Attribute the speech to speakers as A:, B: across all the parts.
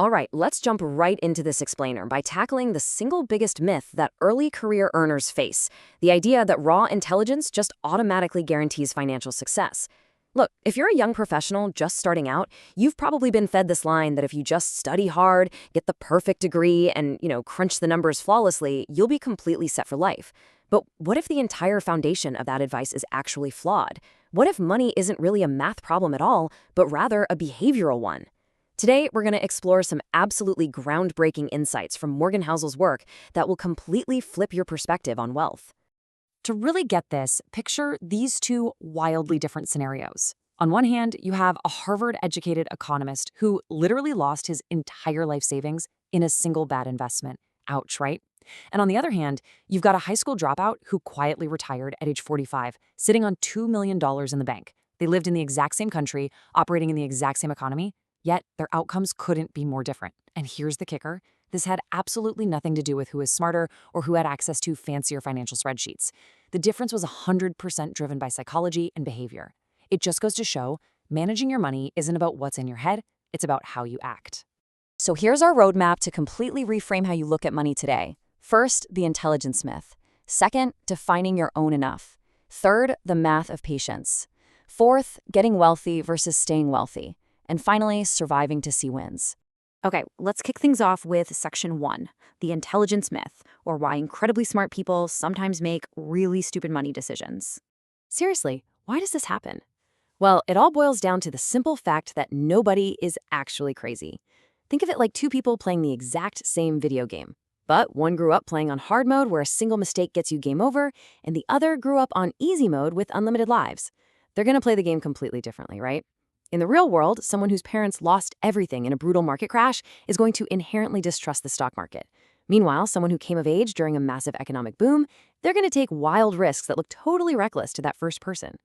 A: All right, let's jump right into this explainer by tackling the single biggest myth that early career earners face, the idea that raw intelligence just automatically guarantees financial success. Look, if you're a young professional just starting out, you've probably been fed this line that if you just study hard, get the perfect degree, and, crunch the numbers flawlessly, you'll be completely set for life. But what if the entire foundation of that advice is actually flawed? What if money isn't really a math problem at all, but rather a behavioral one? Today, we're going to explore some absolutely groundbreaking insights from Morgan Housel's work that will completely flip your perspective on wealth. To really get this, picture these two wildly different scenarios. On one hand, you have a Harvard-educated economist who literally lost his entire life savings in a single bad investment. Ouch, right? And on the other hand, you've got a high school dropout who quietly retired at age 45, sitting on $2 million in the bank. They lived in the exact same country, operating in the exact same economy, yet their outcomes couldn't be more different. And here's the kicker. This had absolutely nothing to do with who was smarter or who had access to fancier financial spreadsheets. The difference was 100% driven by psychology and behavior. It just goes to show, managing your money isn't about what's in your head, it's about how you act. So here's our roadmap to completely reframe how you look at money today. First, the intelligence myth. Second, defining your own enough. Third, the math of patience. Fourth, getting wealthy versus staying wealthy. And finally, surviving to see wins. Okay, let's kick things off with section 1, the intelligence myth, or why incredibly smart people sometimes make really stupid money decisions. Seriously, why does this happen? Well, it all boils down to the simple fact that nobody is actually crazy. Think of it like two people playing the exact same video game. But one grew up playing on hard mode where a single mistake gets you game over, and the other grew up on easy mode with unlimited lives. They're going to play the game completely differently, right? In the real world, someone whose parents lost everything in a brutal market crash is going to inherently distrust the stock market. Meanwhile, someone who came of age during a massive economic boom, they're going to take wild risks that look totally reckless to that first person.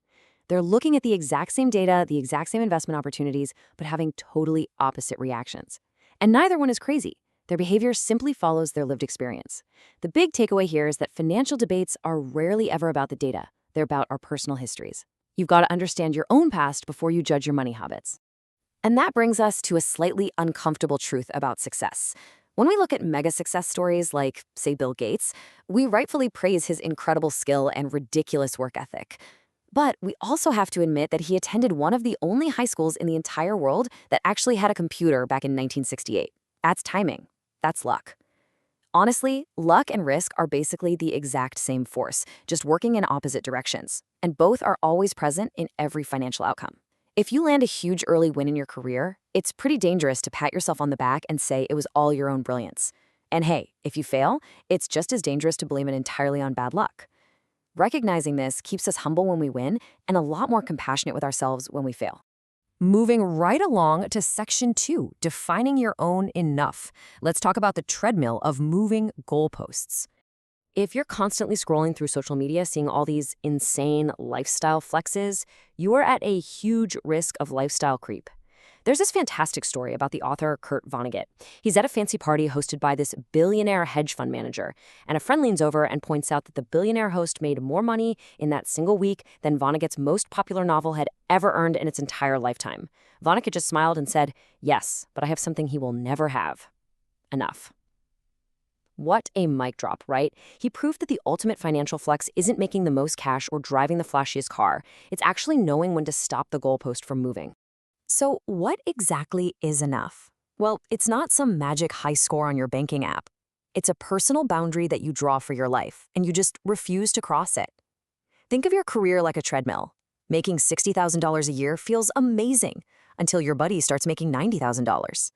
A: They're looking at the exact same data, the exact same investment opportunities, but having totally opposite reactions. And neither one is crazy. Their behavior simply follows their lived experience. The big takeaway here is that financial debates are rarely ever about the data. They're about our personal histories. You've got to understand your own past before you judge your money habits. And that brings us to a slightly uncomfortable truth about success. When we look at mega success stories like, say, Bill Gates, we rightfully praise his incredible skill and ridiculous work ethic. But we also have to admit that he attended one of the only high schools in the entire world that actually had a computer back in 1968. That's timing. That's luck. Honestly, luck and risk are basically the exact same force, just working in opposite directions. And both are always present in every financial outcome. If you land a huge early win in your career, it's pretty dangerous to pat yourself on the back and say it was all your own brilliance. And hey, if you fail, it's just as dangerous to blame it entirely on bad luck. Recognizing this keeps us humble when we win and a lot more compassionate with ourselves when we fail. Moving right along to section 2, defining your own enough. Let's talk about the treadmill of moving goalposts. If you're constantly scrolling through social media, seeing all these insane lifestyle flexes, you are at a huge risk of lifestyle creep. There's this fantastic story about the author Kurt Vonnegut. He's at a fancy party hosted by this billionaire hedge fund manager, and a friend leans over and points out that the billionaire host made more money in that single week than Vonnegut's most popular novel had ever earned in its entire lifetime. Vonnegut just smiled and said, "Yes, but I have something he will never have. Enough." What a mic drop, right? He proved that the ultimate financial flex isn't making the most cash or driving the flashiest car. It's actually knowing when to stop the goalpost from moving. So what exactly is enough? Well, it's not some magic high score on your banking app. It's a personal boundary that you draw for your life, and you just refuse to cross it. Think of your career like a treadmill. Making $60,000 a year feels amazing until your buddy starts making $90,000.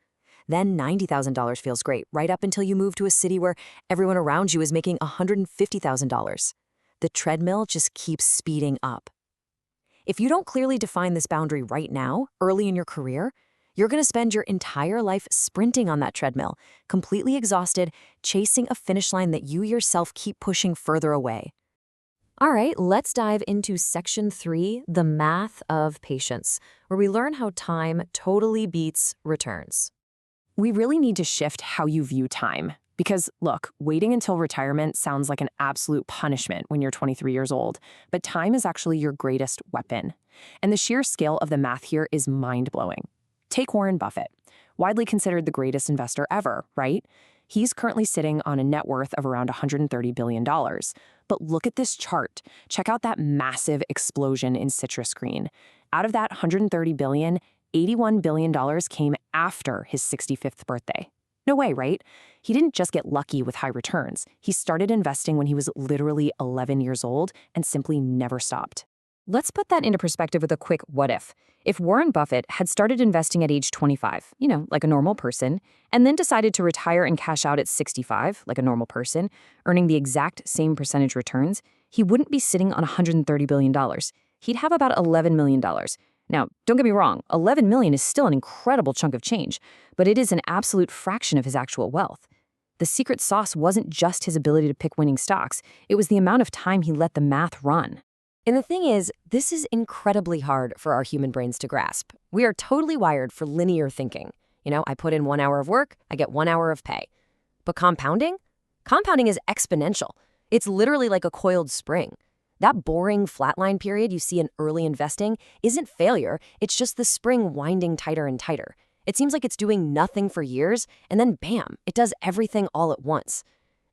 A: Then $90,000 feels great, right up until you move to a city where everyone around you is making $150,000. The treadmill just keeps speeding up. If you don't clearly define this boundary right now, early in your career, you're going to spend your entire life sprinting on that treadmill, completely exhausted, chasing a finish line that you yourself keep pushing further away. All right, let's dive into section 3, the math of patience, where we learn how time totally beats returns. We really need to shift how you view time. Because, look, waiting until retirement sounds like an absolute punishment when you're 23 years old, but time is actually your greatest weapon. And the sheer scale of the math here is mind-blowing. Take Warren Buffett.
B: widely considered the greatest investor ever, right? He's currently sitting on a net worth of around $130 billion. But look at this chart. Check out that massive explosion in citrus green. Out of that $130 billion, $81 billion came after his 65th birthday. No way, right? He didn't just get lucky with high returns. He started investing when he was literally 11 years old and simply never stopped.
A: Let's put that into perspective with a quick what if. If Warren Buffett had started investing at age 25, like a normal person, and then decided to retire and cash out at 65, like a normal person, earning the exact same percentage returns, he wouldn't be sitting on $130 billion. He'd have about $11 million. Now, don't get me wrong, $11 million is still an incredible chunk of change, but it is an absolute fraction of his actual wealth. The secret sauce wasn't just his ability to pick winning stocks, it was the amount of time he let the math run. And the thing is, this is incredibly hard for our human brains to grasp. We are totally wired for linear thinking. I put in 1 hour of work, I get 1 hour of pay. But compounding? Compounding is exponential. It's literally like a coiled spring. That boring flatline period you see in early investing isn't failure, it's just the spring winding tighter and tighter. It seems like it's doing nothing for years, and then bam, it does everything all at once.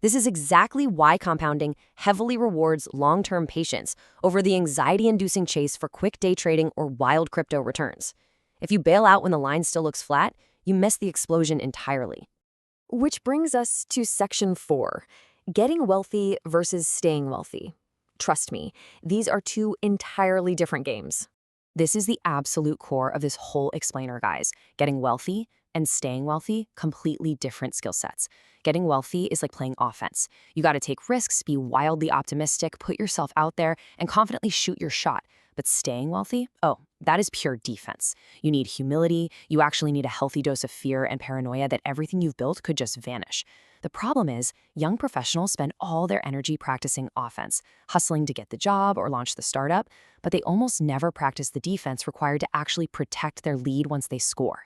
A: This is exactly why compounding heavily rewards long-term patience over the anxiety-inducing chase for quick day trading or wild crypto returns. If you bail out when the line still looks flat, you miss the explosion entirely. Which brings us to section 4, getting wealthy versus staying wealthy. Trust me, these are two entirely different games. This is the absolute core of this whole explainer, guys. Getting wealthy and staying wealthy, completely different skill sets. Getting wealthy is like playing offense. You got to take risks, be wildly optimistic, put yourself out there, and confidently shoot your shot. But staying wealthy? Oh, that is pure defense. You need humility. You actually need a healthy dose of fear and paranoia that everything you've built could just vanish. The problem is, young professionals spend all their energy practicing offense, hustling to get the job or launch the startup, but they almost never practice the defense required to actually protect their lead once they score.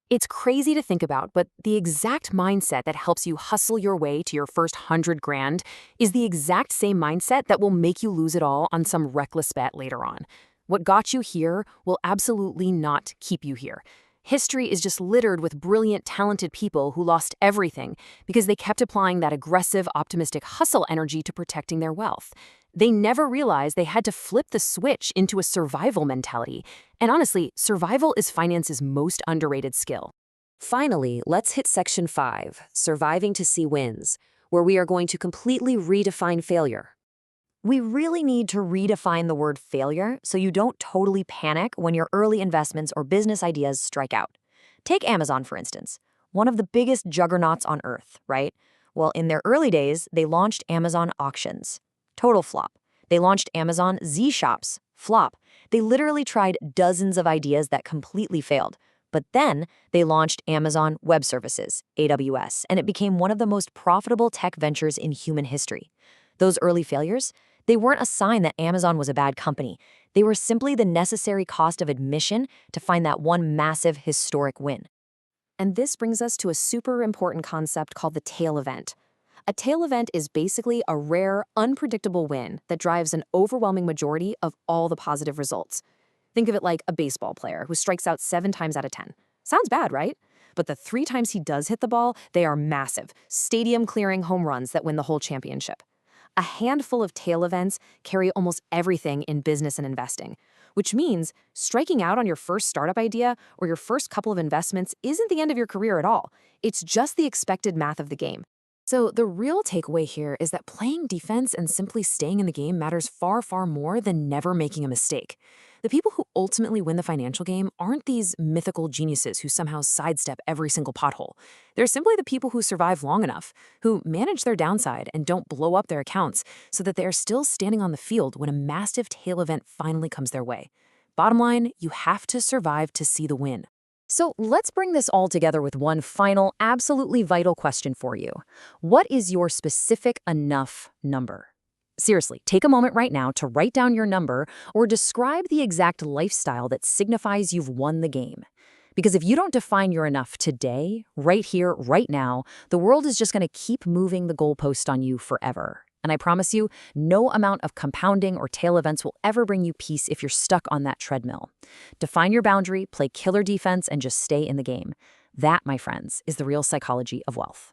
A: It's crazy to think about, but the exact mindset that helps you hustle your way to your first 100 grand is the exact same mindset that will make you lose it all on some reckless bet later on. What got you here will absolutely not keep you here. History is just littered with brilliant, talented people who lost everything because they kept applying that aggressive, optimistic hustle energy to protecting their wealth. They never realized they had to flip the switch into a survival mentality. And honestly, survival is finance's most underrated skill. Finally, let's hit section 5, surviving to see wins, where we are going to completely redefine failure. We really need to redefine the word failure so you don't totally panic when your early investments or business ideas strike out. Take Amazon, for instance, one of the biggest juggernauts on earth, right? Well, in their early days, they launched Amazon Auctions. Total flop. They launched Amazon Z-Shops. Flop. They literally tried dozens of ideas that completely failed. But then they launched Amazon Web Services, AWS, and it became one of the most profitable tech ventures in human history. Those early failures, they weren't a sign that Amazon was a bad company. They were simply the necessary cost of admission to find that one massive historic win. And this brings us to a super important concept called the tail event. A tail event is basically a rare, unpredictable win that drives an overwhelming majority of all the positive results. Think of it like a baseball player who strikes out 7 times out of 10. Sounds bad, right? But the 3 times he does hit the ball, they are massive, stadium-clearing home runs that win the whole championship. A handful of tail events carry almost everything in business and investing, which means striking out on your first startup idea or your first couple of investments isn't the end of your career at all. It's just the expected math of the game. So the real takeaway here is that playing defense and simply staying in the game matters far, far more than never making a mistake. The people who ultimately win the financial game aren't these mythical geniuses who somehow sidestep every single pothole. They're simply the people who survive long enough, who manage their downside and don't blow up their accounts so that they are still standing on the field when a massive tail event finally comes their way. Bottom line, you have to survive to see the win. So let's bring this all together with one final, absolutely vital question for you. What is your specific enough number? Seriously, take a moment right now to write down your number or describe the exact lifestyle that signifies you've won the game. Because if you don't define your enough today, right here, right now, the world is just going to keep moving the goalpost on you forever. And I promise you, no amount of compounding or tail events will ever bring you peace if you're stuck on that treadmill. Define your boundary, play killer defense, and just stay in the game. That, my friends, is the real psychology of wealth.